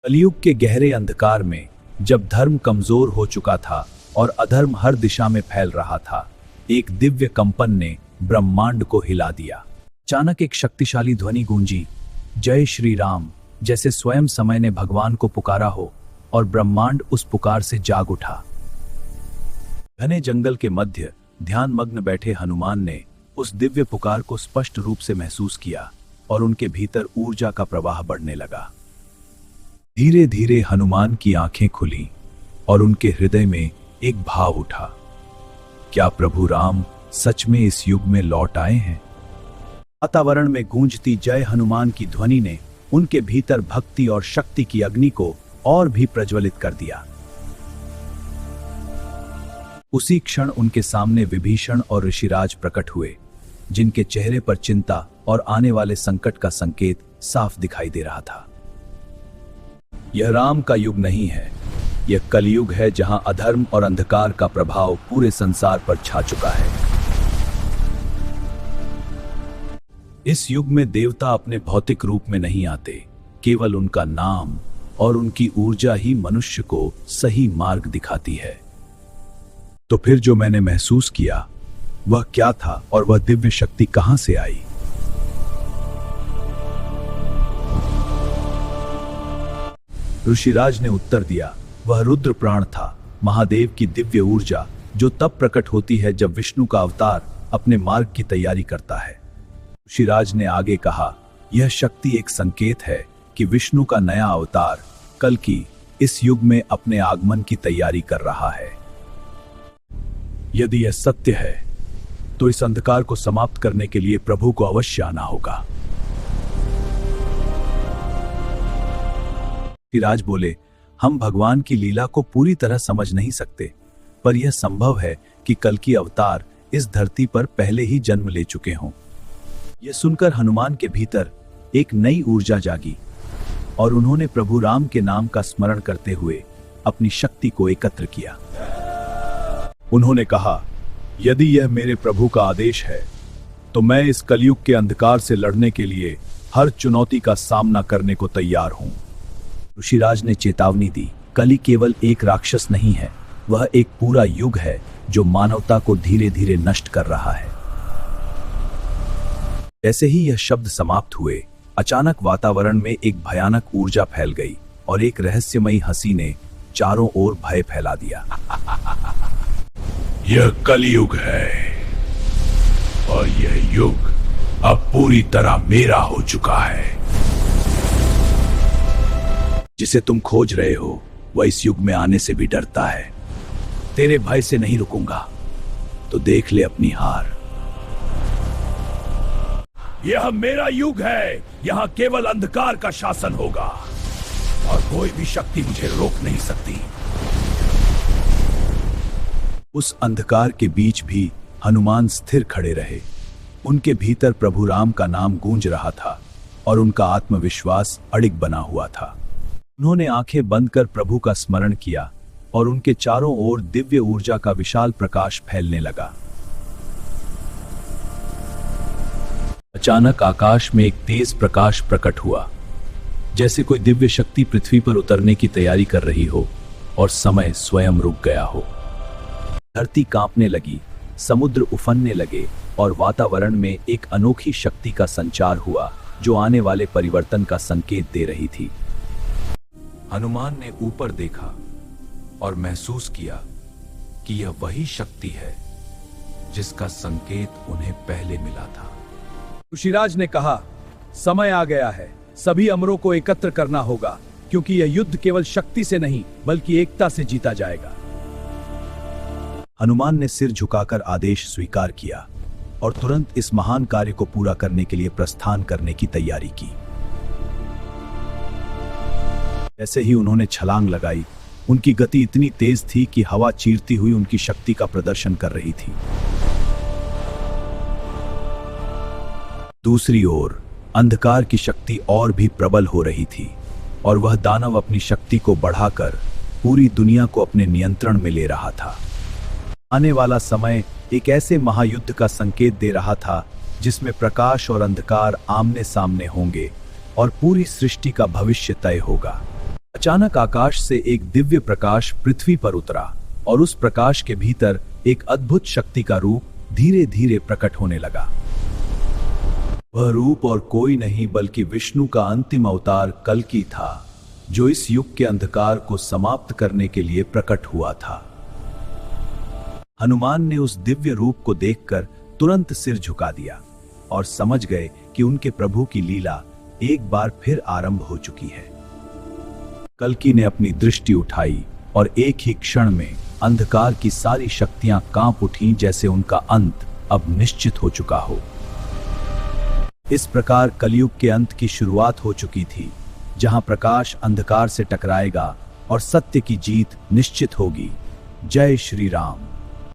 कलयुग के गहरे अंधकार में जब धर्म कमजोर हो चुका था और अधर्म हर दिशा में फैल रहा था, एक दिव्य कंपन ने ब्रह्मांड को हिला दिया। अचानक एक शक्तिशाली ध्वनि गूंजी, जय श्री राम, जैसे स्वयं समय ने भगवान को पुकारा हो, और ब्रह्मांड उस पुकार से जाग उठा। घने जंगल के मध्य ध्यानमग्न बैठे हनुमान ने उस दिव्य पुकार को स्पष्ट रूप से महसूस किया और उनके भीतर ऊर्जा का प्रवाह बढ़ने लगा। धीरे धीरे हनुमान की आंखें खुली और उनके हृदय में एक भाव उठा, क्या प्रभु राम सच में इस युग में लौट आए हैं? वातावरण में गूंजती जय हनुमान की ध्वनि ने उनके भीतर भक्ति और शक्ति की अग्नि को और भी प्रज्वलित कर दिया। उसी क्षण उनके सामने विभीषण और ऋषिराज प्रकट हुए, जिनके चेहरे पर चिंता और आने वाले संकट का संकेत साफ दिखाई दे रहा था। यह राम का युग नहीं है, यह कलयुग है जहां अधर्म और अंधकार का प्रभाव पूरे संसार पर छा चुका है। इस युग में देवता अपने भौतिक रूप में नहीं आते, केवल उनका नाम और उनकी ऊर्जा ही मनुष्य को सही मार्ग दिखाती है। तो फिर जो मैंने महसूस किया वह क्या था और वह दिव्य शक्ति कहां से आई? ऋषिराज ने उत्तर दिया, वह रुद्र प्राण था, महादेव की दिव्य ऊर्जा जो तब प्रकट होती है जब विष्णु का अवतार अपने मार्ग की तैयारी करता है। ऋषिराज ने आगे कहा, यह शक्ति एक संकेत है कि विष्णु का नया अवतार कल्कि इस युग में अपने आगमन की तैयारी कर रहा है। यदि यह सत्य है तो इस अंधकार को समाप्त करने के लिए प्रभु को अवश्य आना होगा। ऋषिराज बोले, हम भगवान की लीला को पूरी तरह समझ नहीं सकते, पर यह संभव है कि कल्कि अवतार इस धरती पर पहले ही जन्म ले चुके हों। यह सुनकर हनुमान के भीतर एक नई ऊर्जा जागी और उन्होंने प्रभु राम के नाम का स्मरण करते हुए अपनी शक्ति को एकत्र किया। उन्होंने कहा, यदि यह मेरे प्रभु का आदेश है तो मैं इस कलयुग के अंधकार से लड़ने के लिए हर चुनौती का सामना करने को तैयार हूं। ऋषिराज ने चेतावनी दी, कलि केवल एक राक्षस नहीं है, वह एक पूरा युग है जो मानवता को धीरे धीरे नष्ट कर रहा है। जैसे ही यह शब्द समाप्त हुए, अचानक वातावरण में एक भयानक ऊर्जा फैल गई और एक रहस्यमयी हंसी ने चारों ओर भय फैला दिया। यह कलयुग है और यह युग अब पूरी तरह मेरा हो चुका है। जिसे तुम खोज रहे हो वह इस युग में आने से भी डरता है। तेरे भय से नहीं रुकूंगा, तो देख ले अपनी हार। यह मेरा युग है, यहां केवल अंधकार का शासन होगा और कोई भी शक्ति मुझे रोक नहीं सकती। उस अंधकार के बीच भी हनुमान स्थिर खड़े रहे। उनके भीतर प्रभु राम का नाम गूंज रहा था और उनका आत्मविश्वास अडिग बना हुआ था। उन्होंने आंखें बंद कर प्रभु का स्मरण किया और उनके चारों ओर दिव्य ऊर्जा का विशाल प्रकाश फैलने लगा। अचानक आकाश में एक तेज प्रकाश प्रकट हुआ, जैसे कोई दिव्य शक्ति पृथ्वी पर उतरने की तैयारी कर रही हो और समय स्वयं रुक गया हो। धरती कांपने लगी, समुद्र उफनने लगे और वातावरण में एक अनोखी शक्ति का संचार हुआ जो आने वाले परिवर्तन का संकेत दे रही थी। हनुमान ने ऊपर देखा और महसूस किया कि यह वही शक्ति है जिसका संकेत उन्हें पहले मिला था। ऋषिराज ने कहा, समय आ गया है, सभी अमरों को एकत्र करना होगा, क्योंकि यह युद्ध केवल शक्ति से नहीं बल्कि एकता से जीता जाएगा। हनुमान ने सिर झुकाकर आदेश स्वीकार किया और तुरंत इस महान कार्य को पूरा करने के लिए प्रस्थान करने की तैयारी की। जैसे ही उन्होंने छलांग लगाई, उनकी गति इतनी तेज थी कि हवा चीरती हुई उनकी शक्ति का प्रदर्शन कर रही थी। दूसरी ओर अंधकार की शक्ति और भी प्रबल हो रही थी और वह दानव अपनी शक्ति को बढ़ाकर पूरी दुनिया को अपने नियंत्रण में ले रहा था। आने वाला समय एक ऐसे महायुद्ध का संकेत दे रहा था जिसमें प्रकाश और अंधकार आमने सामने होंगे और पूरी सृष्टि का भविष्य तय होगा। अचानक आकाश से एक दिव्य प्रकाश पृथ्वी पर उतरा और उस प्रकाश के भीतर एक अद्भुत शक्ति का रूप धीरे धीरे प्रकट होने लगा। वह रूप और कोई नहीं बल्कि विष्णु का अंतिम अवतार कल्कि था, जो इस युग के अंधकार को समाप्त करने के लिए प्रकट हुआ था। हनुमान ने उस दिव्य रूप को देखकर तुरंत सिर झुका दिया और समझ गए कि उनके प्रभु की लीला एक बार फिर आरंभ हो चुकी है। कल्कि ने अपनी दृष्टि उठाई और एक ही क्षण में अंधकार की सारी शक्तियां कांप उठीं, जैसे उनका अंत अब निश्चित हो चुका हो। इस प्रकार कलयुग के अंत की शुरुआत हो चुकी थी, जहां प्रकाश अंधकार से टकराएगा और सत्य की जीत निश्चित होगी। जय श्री राम।